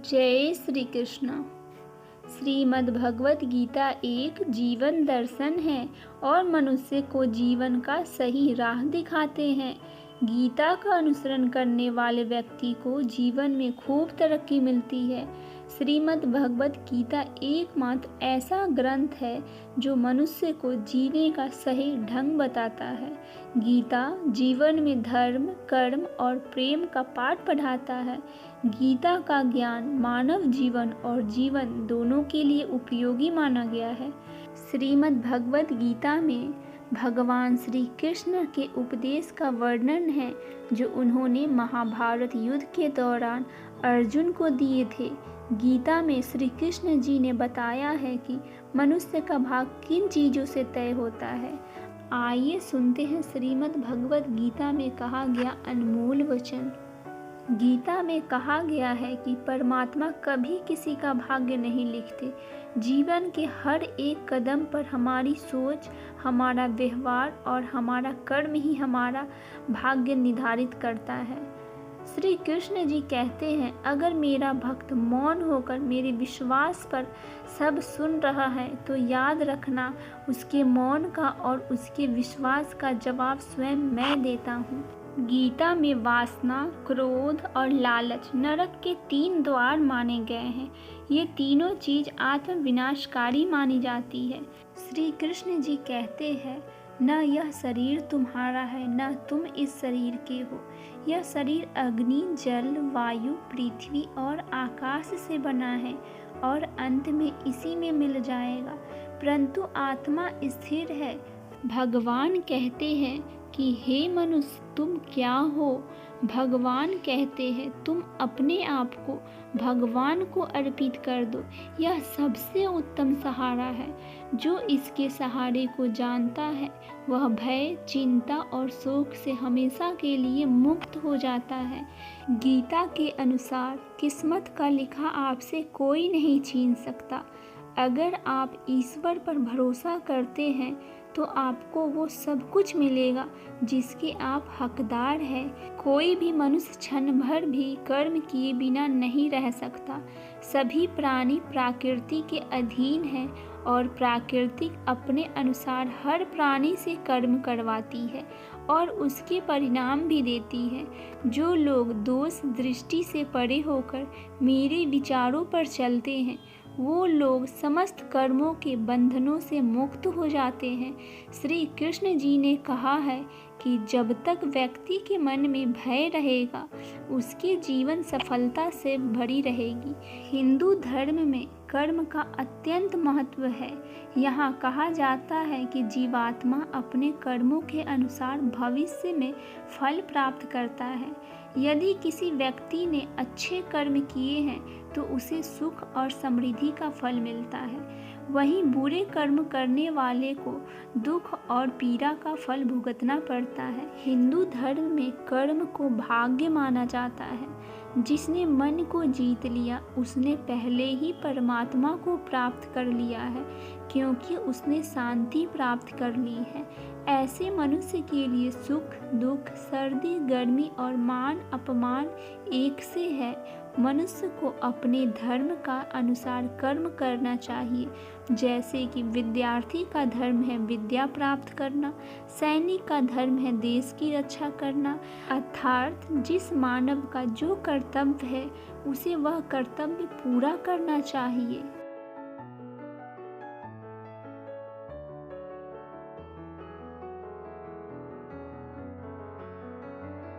जय श्री कृष्ण। श्रीमद् भगवत गीता एक जीवन दर्शन है और मनुष्य को जीवन का सही राह दिखाते हैं। गीता का अनुसरण करने वाले व्यक्ति को जीवन में खूब तरक्की मिलती है। श्रीमद् भगवत गीता एकमात्र ऐसा ग्रंथ है जो मनुष्य को जीने का सही ढंग बताता है। गीता जीवन में धर्म, कर्म और प्रेम का पाठ पढ़ाता है। गीता का ज्ञान मानव जीवन और जीवन दोनों के लिए उपयोगी माना गया है। श्रीमद् भगवत गीता में भगवान श्री कृष्ण के उपदेश का वर्णन है जो उन्होंने महाभारत युद्ध के दौरान अर्जुन को दिए थे। गीता में श्री कृष्ण जी ने बताया है कि मनुष्य का भाग किन चीज़ों से तय होता है। आइए सुनते हैं श्रीमद् भगवत गीता में कहा गया अनमोल वचन। गीता में कहा गया है कि परमात्मा कभी किसी का भाग्य नहीं लिखते। जीवन के हर एक कदम पर हमारी सोच, हमारा व्यवहार और हमारा कर्म ही हमारा भाग्य निर्धारित करता है। श्री कृष्ण जी कहते हैं, अगर मेरा भक्त मौन होकर मेरे विश्वास पर सब सुन रहा है तो याद रखना उसके मौन का और उसके विश्वास का जवाब स्वयं मैं देता हूँ। गीता में वासना, क्रोध और लालच नरक के 3 द्वार माने गए हैं। ये तीनों चीज आत्म विनाशकारी मानी जाती है। श्री कृष्ण जी कहते हैं, न यह शरीर तुम्हारा है न तुम इस शरीर के हो। यह शरीर अग्नि, जल, वायु, पृथ्वी और आकाश से बना है और अंत में इसी में मिल जाएगा, परंतु आत्मा स्थिर है। भगवान कहते हैं कि हे मनुष्य तुम क्या हो। भगवान कहते हैं तुम अपने आप को भगवान को अर्पित कर दो। यह सबसे उत्तम सहारा है। जो इसके सहारे को जानता है वह भय, चिंता और शोक से हमेशा के लिए मुक्त हो जाता है। गीता के अनुसार किस्मत का लिखा आपसे कोई नहीं छीन सकता। अगर आप ईश्वर पर भरोसा करते हैं तो आपको वो सब कुछ मिलेगा जिसके आप हकदार हैं। कोई भी मनुष्य क्षण भर भी कर्म किए बिना नहीं रह सकता। सभी प्राणी प्रकृति के अधीन हैं और प्रकृति अपने अनुसार हर प्राणी से कर्म करवाती है और उसके परिणाम भी देती है। जो लोग दोष दृष्टि से परे होकर मेरे विचारों पर चलते हैं वो लोग समस्त कर्मों के बंधनों से मुक्त हो जाते हैं। श्री कृष्ण जी ने कहा है कि जब तक व्यक्ति के मन में भय रहेगा उसके जीवन सफलता से भरी रहेगी। हिंदू धर्म में कर्म का अत्यंत महत्व है। यहाँ कहा जाता है कि जीवात्मा अपने कर्मों के अनुसार भविष्य में फल प्राप्त करता है। यदि किसी व्यक्ति ने अच्छे कर्म किए हैं तो उसे सुख और समृद्धि का फल मिलता है। वहीं बुरे कर्म करने वाले को दुख और पीड़ा का फल भुगतना पड़ता है। हिंदू धर्म में कर्म को भाग्य माना जाता है। जिसने मन को जीत लिया उसने पहले ही परमात्मा को प्राप्त कर लिया है, क्योंकि उसने शांति प्राप्त कर ली है। ऐसे मनुष्य के लिए सुख, दुख, सर्दी, गर्मी और मान अपमान एक से है। मनुष्य को अपने धर्म का अनुसार कर्म करना चाहिए। जैसे कि विद्यार्थी का धर्म है विद्या प्राप्त करना, सैनिक का धर्म है देश की रक्षा करना। अर्थात जिस मानव का जो कर्तव्य है उसे वह कर्तव्य पूरा करना चाहिए।